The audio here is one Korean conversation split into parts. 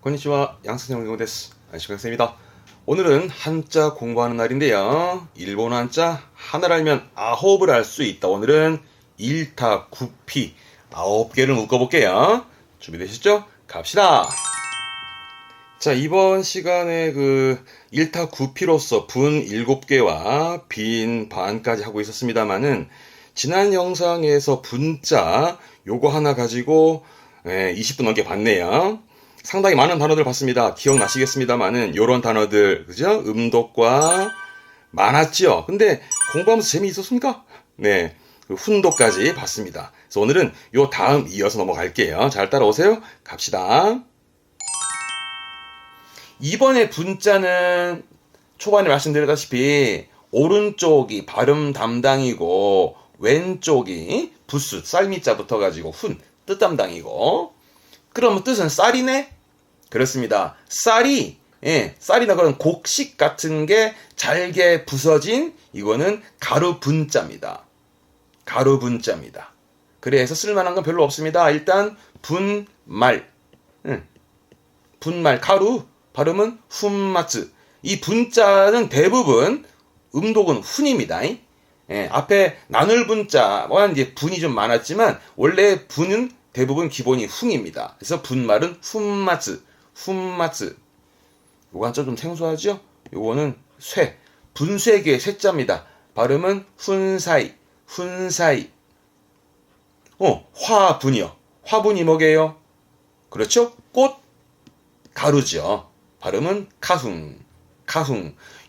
konnichiwa, 양승생 공부데스. 안식학생입니다. 오늘은 한자 공부하는 날인데요. 일본어 한자 하나를 알면 아홉을 알 수 있다. 오늘은 일타구피 9개를 묶어볼게요. 준비되셨죠? 갑시다. 자, 이번 시간에 일타구피로서 분 7개와 빈 반까지 하고 있었습니다만은 지난 영상에서 분자 요거 하나 가지고 20분 넘게 봤네요. 상당히 많은 단어들 봤습니다. 기억나시겠습니다만은 요런 단어들, 그죠? 음독과 많았죠? 근데 공부하면서 재미있었습니까? 네. 훈독까지 봤습니다. 그래서 오늘은 요 다음 이어서 넘어갈게요. 잘 따라오세요. 갑시다. 이번에 분자는 초반에 말씀드렸다시피 오른쪽이 발음 담당이고 왼쪽이 부스, 쌀미자 붙어가지고 뜻 담당이고 그러면 뜻은 쌀이네? 그렇습니다. 쌀이나 그런 곡식 같은 게 잘게 부서진 이거는 가루분자입니다. 가루분자입니다. 그래서 쓸만한 건 별로 없습니다. 일단 분말, 가루, 발음은 훈마츠. 이 분자는 대부분 음독은 훈입니다. 앞에 나눌 분자와 이제 분이 좀 많았지만 원래 분은 대부분 기본이 훈입니다. 그래서 분말은 훈마츠. 요건 좀 생소하죠? 요거는 분쇄기의 쇠자입니다. 발음은 훈사이. 화분이요. 화분이 뭐게요? 그렇죠? 꽃, 가루죠. 발음은 카흥.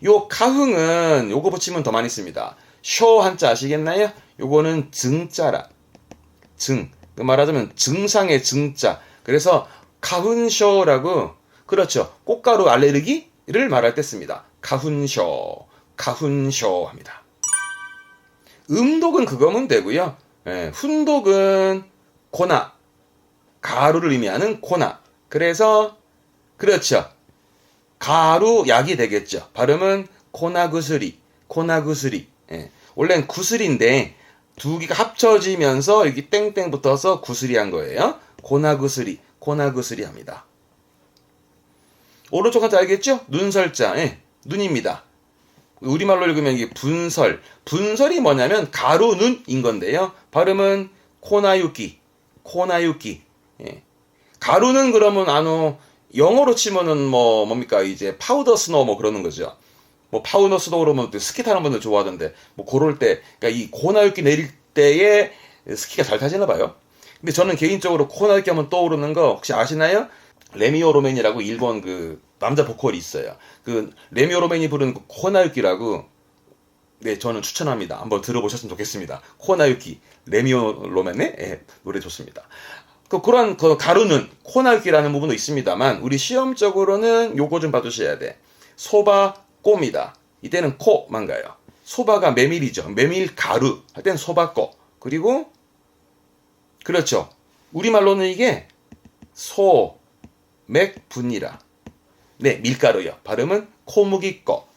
요 카흥은 요거 붙이면 더 많이 씁니다. 쇼 한자 아시겠나요? 요거는 증자라. 말하자면 증상의 증자. 그래서 가훈쇼라고, 그렇죠. 꽃가루 알레르기를 말할 때 씁니다. 가훈쇼 합니다. 음독은 그거면 되고요. 훈독은 고나, 가루를 의미하는 고나. 그래서 그렇죠. 가루 약이 되겠죠. 발음은 코나구스리. 원래는 구슬인데 두 개가 합쳐지면서 여기 땡땡 붙어서 구슬이 한 거예요. 코나구스리 합니다. 오른쪽 한자 알겠죠? 눈설자, 눈입니다. 우리말로 읽으면 이게 분설이 뭐냐면 가루 눈인 건데요. 발음은 코나유키. 가루는 그러면 영어로 치면은 뭡니까? 이제 파우더 스노우 그러는 거죠. 파우더 스노우 그러면 스키 타는 분들 좋아하던데, 그럴 때, 그러니까 이 코나유키 내릴 때에 스키가 잘 타시나 봐요. 근데 저는 개인적으로 코나유키 하면 떠오르는 거 혹시 아시나요? 레미오 로맨이라고 일본 남자 보컬이 있어요. 레미오 로맨이 부른 코나유키라고, 네, 저는 추천합니다. 한번 들어보셨으면 좋겠습니다. 코나유키, 레미오 로맨의 노래 좋습니다. 그런 가루는 코나유키라는 부분도 있습니다만 우리 시험적으로는 요거 좀 봐두셔야 돼. 소바 꼬입니다. 이때는 코만 가요. 소바가 메밀이죠. 메밀 가루 할 때는 소바꼬. 그리고 그렇죠. 우리말로는 이게 소맥분이라. 네, 밀가루요. 발음은 코무기꼬.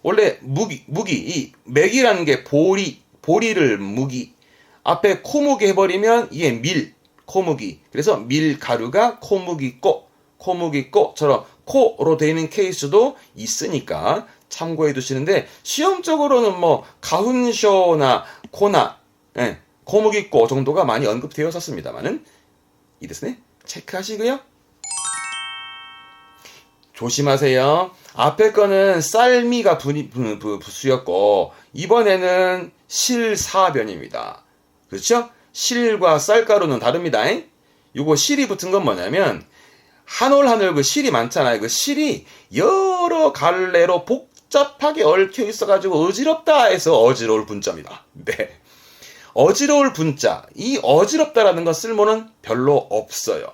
원래 무기 이 맥이라는 게 보리를 무기 앞에 코무기 해버리면 이게 코무기. 그래서 밀가루가 코무기꼬처럼 코로 되어 있는 케이스도 있으니까 참고해 두시는데, 시험적으로는 가훈쇼나 코나, 코무기꼬 정도가 많이 언급되어 있었습니다만은, 이데스네. 체크하시고요. 조심하세요. 앞에 거는 쌀미가 부수였고, 이번에는 실사변입니다. 그렇죠? 실과 쌀가루는 다릅니다. 요거 실이 붙은 건 뭐냐면 한올 실이 많잖아요. 그 실이 여러 갈래로 복잡하게 얽혀 있어가지고 어지럽다 해서 어지러울 분자입니다. 네. 어지러울 분자. 이 어지럽다라는 거 쓸모는 별로 없어요.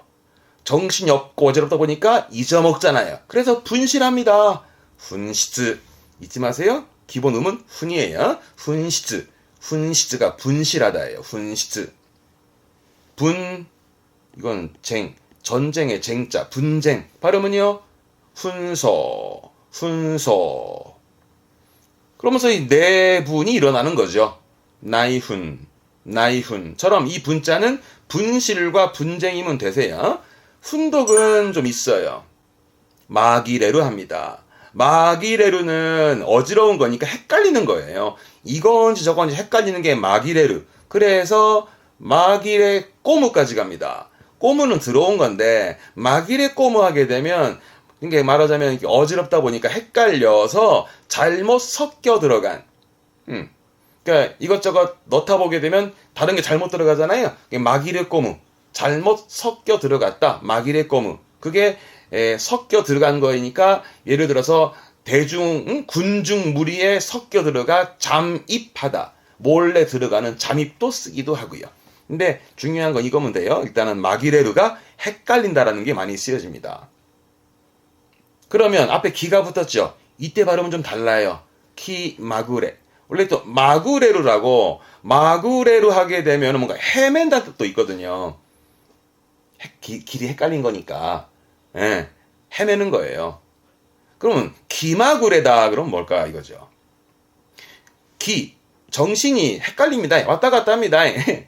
정신이 없고 어지럽다 보니까 잊어먹잖아요. 그래서 분실합니다. 훈시즈. 잊지 마세요. 기본 음은 훈이에요. 훈시즈가 분실하다예요. 훈시즈. 이건 전쟁의 쟁자, 분쟁. 발음은요, 훈소. 그러면서 이 내분이 일어나는 거죠. 나이훈처럼 이 분자는 분실과 분쟁이면 되세요. 훈독은 좀 있어요. 마기레루 합니다. 마기레루는 어지러운 거니까 헷갈리는 거예요. 이건지 저건지 헷갈리는 게 마기레루. 그래서 마기레 꼬무까지 갑니다. 꼬무는 들어온 건데 마기레 꼬무 하게 되면 이게 말하자면 어지럽다 보니까 헷갈려서 잘못 섞여 들어간. 그러니까 이것저것 넣다 보게 되면 다른 게 잘못 들어가잖아요. 마기레 꼬무. 잘못 섞여 들어갔다. 마기레 꼬무. 그게 섞여 들어간 거니까 예를 들어서 군중 무리에 섞여 들어가 잠입하다. 몰래 들어가는 잠입도 쓰기도 하고요. 근데 중요한 건 이거면 돼요. 일단은 마기레루가 헷갈린다라는 게 많이 쓰여집니다. 그러면 앞에 기가 붙었죠. 이때 발음은 좀 달라요. 키마구레. 원래 또 마구레루라고 마구레루 하게 되면 뭔가 헤맨다는 뜻도 있거든요. 길이 헷갈린 거니까 헤매는 거예요. 그러면 기마구레다 그러면 뭘까 이거죠. 정신이 헷갈립니다. 왔다 갔다 합니다.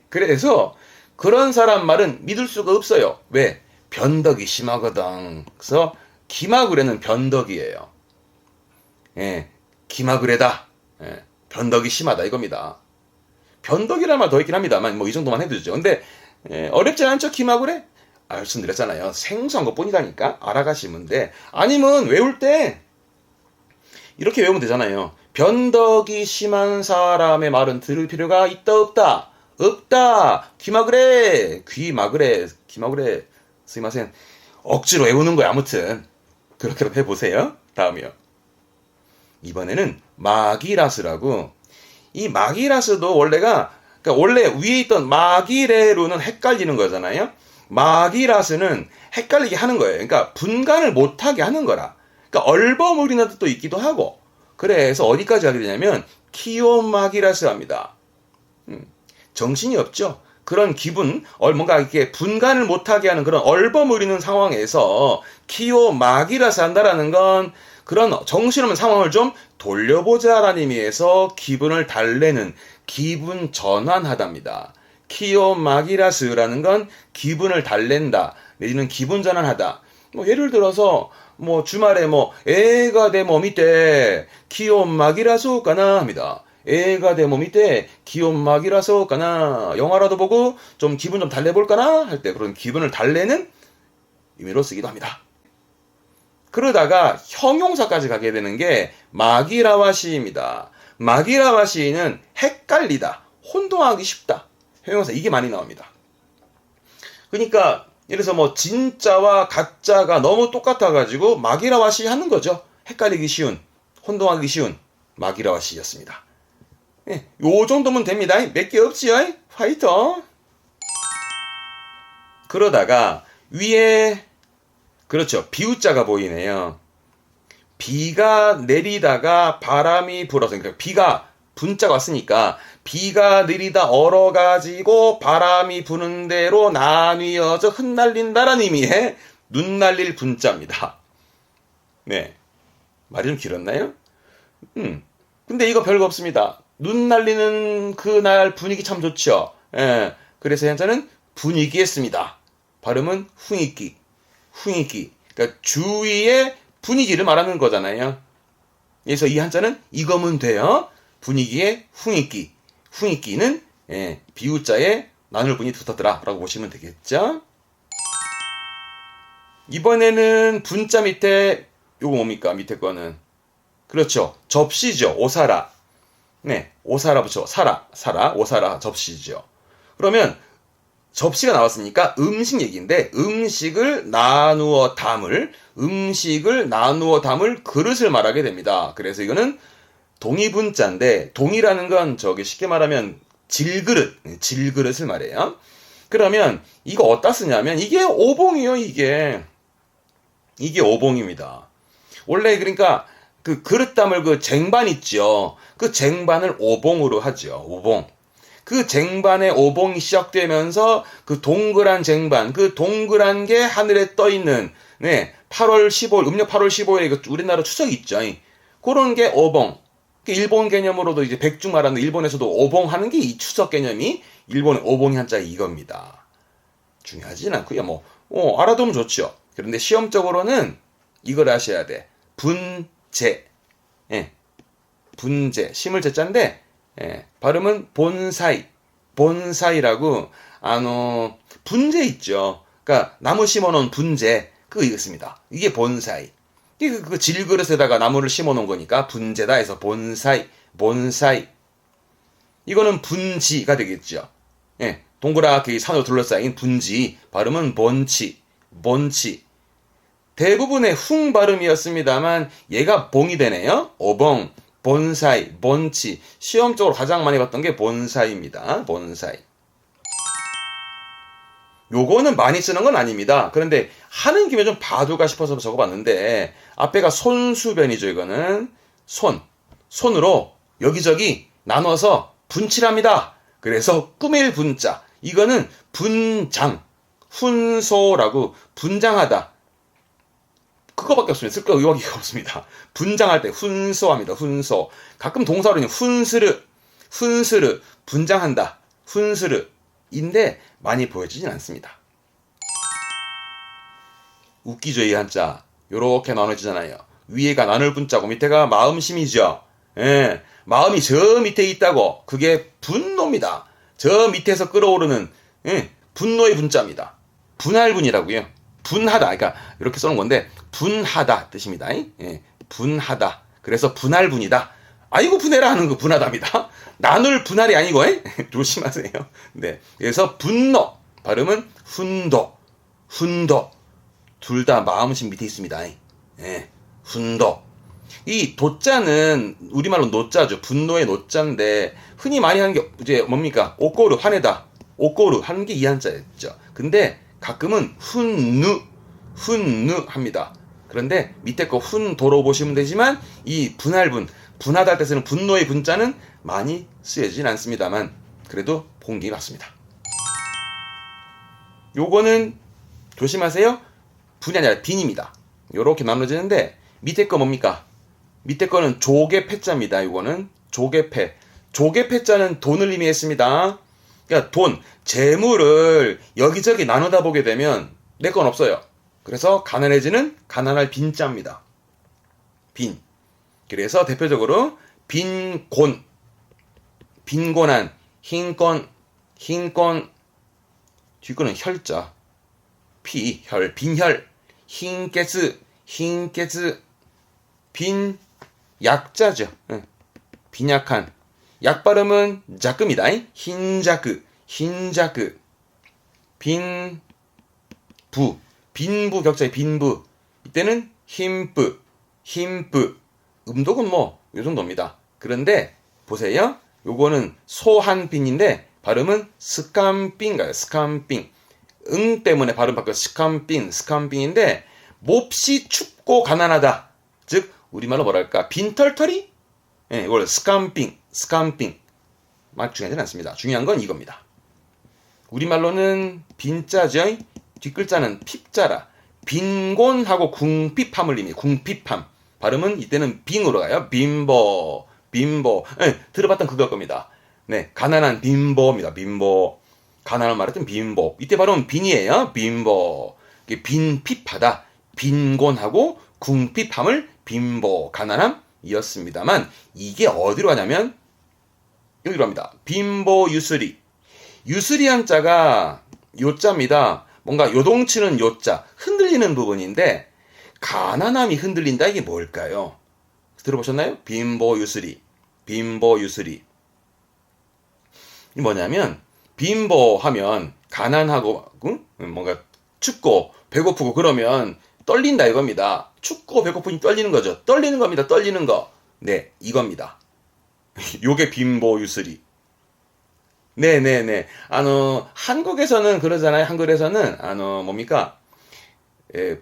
그래서 그런 사람 말은 믿을 수가 없어요. 왜? 변덕이 심하거든. 그래서 기마구레는 변덕이에요. 기마구레다. 변덕이 심하다 이겁니다. 변덕이란 말 더 있긴 합니다만 뭐 이 정도만 해두죠. 근데 어렵지 않죠 기마구레? 말씀드렸잖아요. 생소한 것뿐이라니까 알아가시면 돼. 아니면 외울 때 이렇게 외우면 되잖아요. 변덕이 심한 사람의 말은 들을 필요가 있다 없다? 없다. 귀마그래. 기마그래. 스미마센. 억지로 외우는 거야. 아무튼 그렇게 해보세요. 다음이요. 이번에는 마기라스라고. 이 마기라스도 원래 위에 있던 마기레로는 헷갈리는 거잖아요. 마기라스는 헷갈리게 하는 거예요. 그러니까 분간을 못하게 하는 거라. 그러니까 얼버무리는 뜻도 있기도 하고. 그래서 어디까지 하게 되냐면 키오마기라스 합니다. 정신이 없죠. 그런 기분, 뭔가 이렇게 분간을 못하게 하는 그런 얼버무리는 상황에서 키오마기라스 한다라는 건 그런 정신없는 상황을 좀 돌려보자라는 의미에서 기분을 달래는 기분 전환하답니다. 키오마기라스라는 건 기분을 달랜다, 내지는 기분 전환하다. 예를 들어서 주말에 애가 내 몸이 때 키오마기라소 까나 합니다. 애가 내 몸이 때 키오마기라소 까나. 영화라도 보고 좀 기분 좀 달래볼까나 할 때 그런 기분을 달래는 의미로 쓰기도 합니다. 그러다가 형용사까지 가게 되는 게 마기라와시입니다. 마기라와시는 헷갈리다, 혼동하기 쉽다. 형용사 이게 많이 나옵니다. 그러니까 예를 들어서 진짜와 가짜가 너무 똑같아가지고 마기라와시 하는 거죠. 헷갈리기 쉬운, 혼동하기 쉬운 마기라와시였습니다. 요 정도면 됩니다. 몇 개 없지요? 화이터. 그러다가 위에 그렇죠. 비우자가 보이네요. 비가 내리다가 바람이 불어서, 그러니까 비가 분자가 왔으니까 비가 내리다 얼어가지고 바람이 부는 대로 나뉘어져 흩날린다라는 의미의 눈 날릴 분자입니다. 네. 말이 좀 길었나요? 근데 이거 별거 없습니다. 눈 날리는 그날 분위기 참 좋죠. 그래서 현자는 분위기에 씁니다. 발음은 훈이끼. 그러니까 주위의 분위기를 말하는 거잖아요. 그래서 이 한자는 이거면 돼요. 분위기의 훈이끼. 훈이끼는 비우자에 나눌 분이 붙었더라 라고 보시면 되겠죠. 이번에는 분자 밑에 요거 뭡니까? 밑에 거는 그렇죠. 접시죠. 오사라. 네, 오사라 붙여 사라 오사라 접시죠. 그러면 접시가 나왔으니까 음식 얘기인데 음식을 나누어 담을 그릇을 말하게 됩니다. 그래서 이거는 동의분자인데 동의라는 건 쉽게 말하면 질그릇을 말해요. 그러면 이거 어디다 쓰냐면 이게 오봉이요. 이게 오봉입니다. 원래 그러니까 그 그릇 담을 그 쟁반 있죠. 그 쟁반을 오봉으로 하죠. 오봉. 그 쟁반에 오봉이 시작되면서 그 동그란 쟁반, 그 동그란 게 하늘에 떠 있는 8월 15일 음력 8월 15일에 우리나라 추석 있죠. 그런 게 오봉. 일본 개념으로도 이제 백중 말하는 일본에서도 오봉하는 게 이 추석 개념이 일본의 오봉이 한자 이겁니다. 중요하진 않고요. 알아두면 좋죠. 그런데 시험적으로는 이걸 아셔야 돼. 분재. 예. 분재. 심을 제자인데, 예. 발음은 본사이. 본사이라고, 분재 있죠. 그러니까 나무 심어놓은 분재. 그거 있습니다. 이게 본사이. 이게 그 질그릇에다가 나무를 심어놓은 거니까 분재다 해서 본사이. 본사이. 이거는 분지가 되겠죠. 예. 동그랗게 산으로 둘러싸인 분지. 발음은 본치. 본치. 대부분의 훙 발음이었습니다만 얘가 봉이 되네요. 오봉, 본사이, 본치. 시험적으로 가장 많이 봤던 게 본사이입니다. 본사이. 요거는 많이 쓰는 건 아닙니다. 그런데 하는 김에 좀 봐둘까 싶어서 적어봤는데 앞에가 손수변이죠. 이거는 손으로 여기저기 나눠서 분칠합니다. 그래서 꾸밀 분자. 이거는 분장, 훈소라고 분장하다. 그거밖에 없습니다. 쓸 거 의혹이 없습니다. 분장할 때 훈소합니다. 훈소. 가끔 동사로는 훈스르, 분장한다. 훈스르인데 많이 보여지진 않습니다. 웃기죠, 이 한자. 요렇게 나눠지잖아요. 위에가 나눌 분자고 밑에가 마음심이죠. 예, 마음이 저 밑에 있다고. 그게 분노입니다. 저 밑에서 끌어오르는 분노의 분자입니다. 분할분이라고요. 분하다. 그러니까 이렇게 써놓은 건데 분하다 뜻입니다. 예, 분하다. 그래서 분할분이다. 아이고 분해라 하는 거 분하답니다. 나눌 분할이 아니고 조심하세요. 네, 그래서 분노. 발음은 훈도. 둘 다 마음심 밑에 있습니다. 예, 훈도. 이 도자는 우리말로 노자죠. 분노의 노자인데 흔히 많이 하는 게 이제 뭡니까? 옥고르 화내다. 옥고르 하는 게 이 한자였죠. 근데 가끔은 훈누 합니다. 그런데 밑에 거 훈도로 보시면 되지만 이 분하다 할 때 쓰는 분노의 분자는 많이 쓰여지진 않습니다만 그래도 본 게 맞습니다. 요거는 조심하세요. 분이 아니라 빈입니다. 요렇게 나눠지는데 밑에 거 뭡니까? 밑에 거는 조개패자입니다. 요거는 조개패. 조개패자는 돈을 의미했습니다. 그러니까 돈, 재물을 여기저기 나누다 보게 되면 내 건 없어요. 그래서 가난해지는 가난할 빈자입니다. 빈. 그래서 대표적으로 빈곤, 빈곤한, 흰건, 뒷거는 혈자, 빈혈, 흰깨스, 빈, 약자죠. 빈약한. 약 발음은 자크입니다. 흰자크. 빈부. 빈부 격자의 빈부. 이때는 힘뿌. 음독은 뭐, 요 정도입니다. 그런데, 보세요. 요거는 소한빈인데, 발음은 스캄빙가요. 스캄빙. 응 때문에 발음 바뀌어 스캄빙인데, 몹시 춥고 가난하다. 즉, 우리말로 뭐랄까, 빈털터리? 예, 이걸 스캄빙. 막 중요하지 않습니다. 중요한 건 이겁니다. 우리말로는 빈자죠. 뒷글자는 핍자라. 빈곤하고 궁핍함을 의미해요. 궁핍함. 발음은 이때는 빙으로 가요. 빈보. 예, 들어봤던 그걸 겁니다. 네, 가난한 빈보입니다. 빈보. 가난한 말했던 빈보. 이때 발음은 빈이에요. 빈보. 빈핍하다. 빈곤하고 궁핍함을 빈보. 가난함이었습니다만 이게 어디로 가냐면 여기로 갑니다. 빈보 유스리. 유스리 한자가 요자입니다. 뭔가 요동치는 요자, 흔들리는 부분인데 가난함이 흔들린다 이게 뭘까요? 들어보셨나요? 빈보 유스리. 이 뭐냐면 빈보 하면 가난하고 뭔가 춥고 배고프고 그러면 떨린다 이겁니다. 춥고 배고프니 떨리는 거죠. 떨리는 겁니다. 떨리는 거. 네, 이겁니다. 요게 빈보 유스리. 네네네. 한국에서는 그러잖아요. 한글에서는, 뭡니까?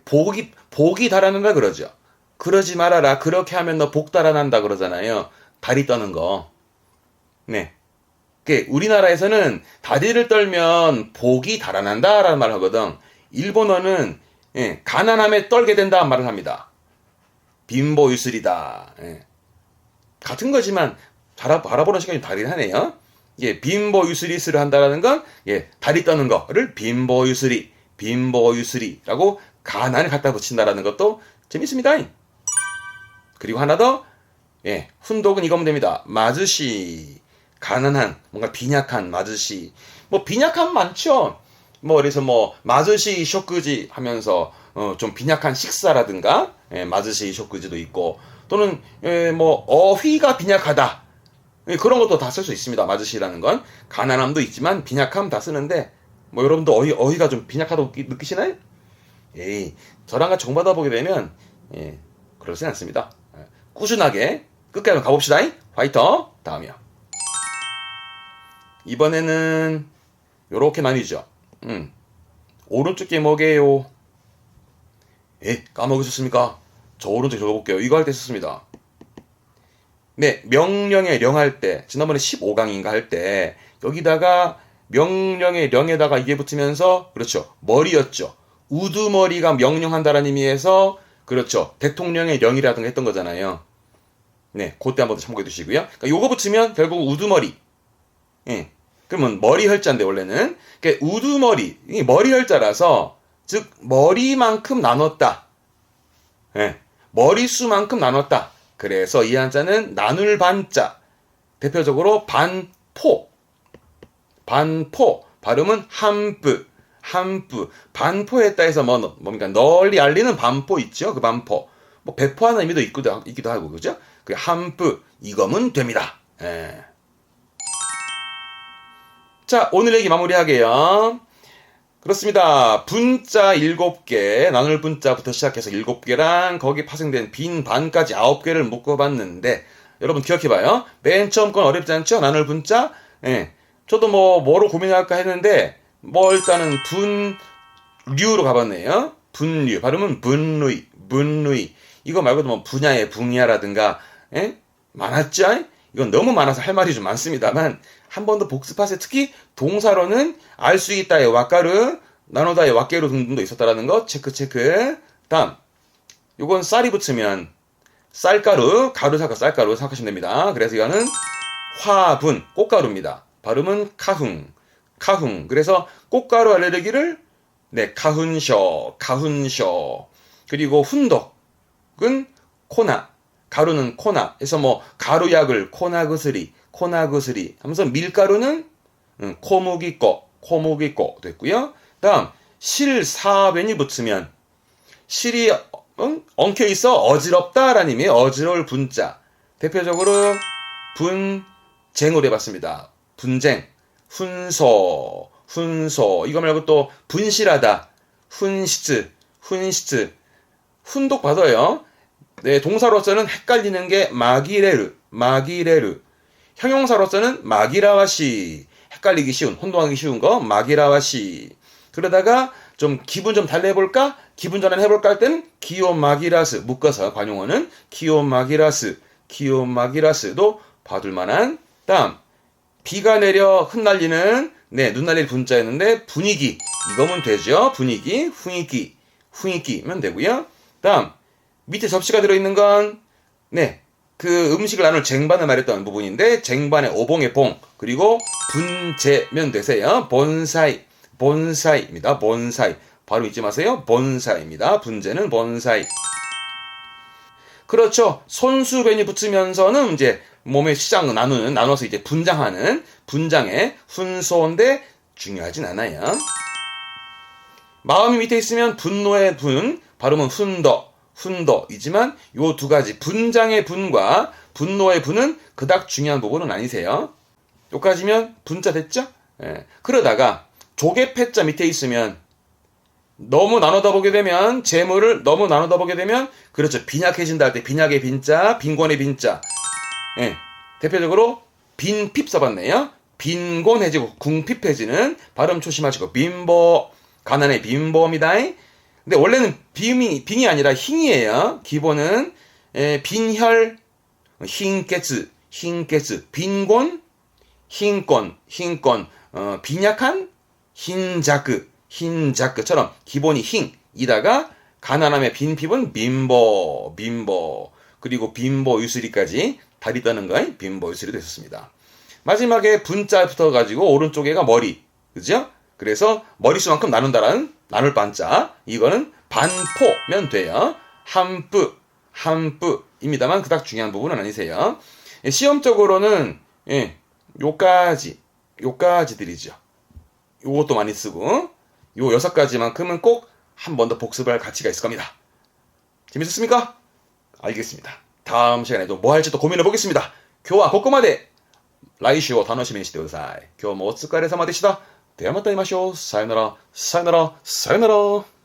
복이 달아난다 그러죠. 그러지 말아라. 그렇게 하면 너 복 달아난다 그러잖아요. 다리 떠는 거. 네. 우리나라에서는 다리를 떨면 복이 달아난다라는 말을 하거든. 일본어는, 가난함에 떨게 된다 말을 합니다. 빈보 유스리다. 같은 거지만, 바라보는 시간이 다르긴 하네요. 빈보 유스리스를 한다라는 건, 다리 떠는 거를 빈보 유스리, 빈보유스리라고 가난을 갖다 붙인다라는 것도 재밌습니다. 그리고 하나 더, 예, 훈독은 이거면 됩니다. 마즈시, 가난한, 뭔가 빈약한 마즈시. 뭐 빈약한 많죠. 뭐 그래서 뭐 마즈시 쇼크지 하면서 좀 빈약한 식사라든가, 예, 마즈시 쇼크지도 있고, 또는 뭐 어휘가 빈약하다. 예, 그런 것도 다 쓸 수 있습니다. 마즈시라는 건 가난함도 있지만 빈약함 다 쓰는데, 뭐 여러분도 어휘가 좀 빈약하다고 느끼시나요? 에이, 저랑 같이 공부하다 보게 되면, 예, 그렇진 않습니다. 꾸준하게 끝까지 한번 가봅시다. 화이터. 다음이요. 이번에는 요렇게 나뉘죠. 오른쪽 게 뭐게요? 예, 까먹으셨습니까? 저 오른쪽 적어볼게요. 이거 할 때 썼습니다. 네, 명령의 령할 때, 지난번에 15강인가 할 때, 여기다가 명령의 령에다가 이게 붙으면서, 그렇죠, 머리였죠. 우두머리가 명령한다라는 의미에서, 그렇죠, 대통령의 령이라든가 했던 거잖아요. 네, 그때 한번 참고해 두시고요. 그러니까 요거 붙으면 결국 우두머리. 예, 그러면 머리 혈자인데 원래는. 그러니까 우두머리, 이 머리 혈자라서, 즉 머리만큼 나눴다. 예, 머리수만큼 나눴다. 그래서 이 한자는 나눌 반자. 대표적으로 반포. 반포. 발음은 함뿌. 함뿌. 반포했다 해서 뭡니까? 널리 알리는 반포 있죠? 그 반포. 뭐 배포하는 의미도 있기도 하고, 그죠? 그 함뿌. 이거면 됩니다. 예. 자, 오늘 얘기 마무리하게요. 그렇습니다. 분자 7개, 나눌 분자부터 시작해서 7개랑 거기 파생된 빈 반까지 9개를 묶어봤는데, 여러분 기억해봐요. 맨 처음 건 어렵지 않죠? 나눌 분자. 예. 저도 뭐로 고민할까 했는데, 일단은 분류로 가봤네요. 분류. 발음은 분류이, 분류이. 이거 말고도 뭐 분야의 분야라든가, 예? 많았죠? 이건 너무 많아서 할 말이 좀 많습니다만, 한 번 더 복습하세요. 특히 동사로는 알 수 있다의 왁가르, 나누다의 왁게로 등등도 있었다라는 거 체크. 다음, 요건 쌀이 붙으면 쌀가루, 가루사가 쌀가루 생각하시면 됩니다. 그래서 이거는 화분, 꽃가루입니다. 발음은 카흥. 그래서 꽃가루 알레르기를 네, 카훈셔. 그리고 훈독은 코나, 가루는 코나. 해서 뭐 가루약을 코나그스리 하면서 밀가루는 코무기꺼 됐고요. 다음, 실사변이 붙으면 실이 엉켜있어 어지럽다라는 의미의 어지러울 분자. 대표적으로 분쟁으로 해봤습니다. 분쟁, 훈서. 이거 말고 또 분실하다, 훈시츠. 훈독 받아요. 네, 동사로서는 헷갈리는 게 마기레르. 형용사로서는 마기라와시. 헷갈리기 쉬운, 혼동하기 쉬운 거 마기라와시. 그러다가 좀 기분 좀 달래볼까? 기분 전환 해볼까 할 때는 기온마기라스. 묶어서 관용어는 기온마기라스도 봐둘만한. 다음, 비가 내려 흩날리는 눈 날릴 분자였는데 분위기. 이거면 되죠. 분위기,雰囲気면 되고요. 다음, 밑에 접시가 들어있는 건 그 음식을 나눌 쟁반을 말했던 부분인데 쟁반의 오봉의 봉, 그리고 분재면 되세요. 본사이입니다. 본사이. 바로 잊지 마세요. 본사이입니다. 분재는 본사이. 그렇죠. 손수변이 붙으면서는 이제 몸의 시장 나눠서 이제 분장하는 분장의 훈소인데 중요하진 않아요. 마음이 밑에 있으면 분노의 분, 발음은 훈더이지만 요 두 가지 분장의 분과 분노의 분은 그닥 중요한 부분은 아니세요. 여기까지면 분자 됐죠? 예. 그러다가 조개패자 밑에 있으면 너무 나누다 보게 되면 재물을 너무 나누다 보게 되면 그렇죠. 빈약해진다 할 때 빈약의 빈자, 빈곤의 빈자. 예. 대표적으로 빈핍 써봤네요. 빈곤해지고 궁핍해지는 발음 조심하시고 빈보, 가난의 빈보입니다. 근데 원래는 빙이 아니라 힝이에요. 기본은 빈혈, 힝께츠, 빈곤, 흰권, 빈약한, 흰자크처럼 기본이 힝이다가 가난함의 빈핍은 빈보, 그리고 빈보 유스리까지 다리 떠는 거 빈보 유스리 됐었습니다. 마지막에 분자 붙어가지고 오른쪽에가 머리, 그죠? 그래서 머릿수만큼 나눈다라는 나눌 반자. 이거는 반포면 돼요. 한뿌입니다만 그닥 중요한 부분은 아니세요. 시험적으로는 요까지들이죠. 요것도 많이 쓰고 요 6가지만큼은 꼭 한 번 더 복습을 할 가치가 있을 겁니다. 재밌었습니까? 알겠습니다. 다음 시간에도 뭐 할지 또 고민해 보겠습니다. 교와 고코마데 라이슈 단어시면 시대우사이. 교 뭐お疲れ様でした。ではまた会いましょう。さよなら、さよなら、さよなら。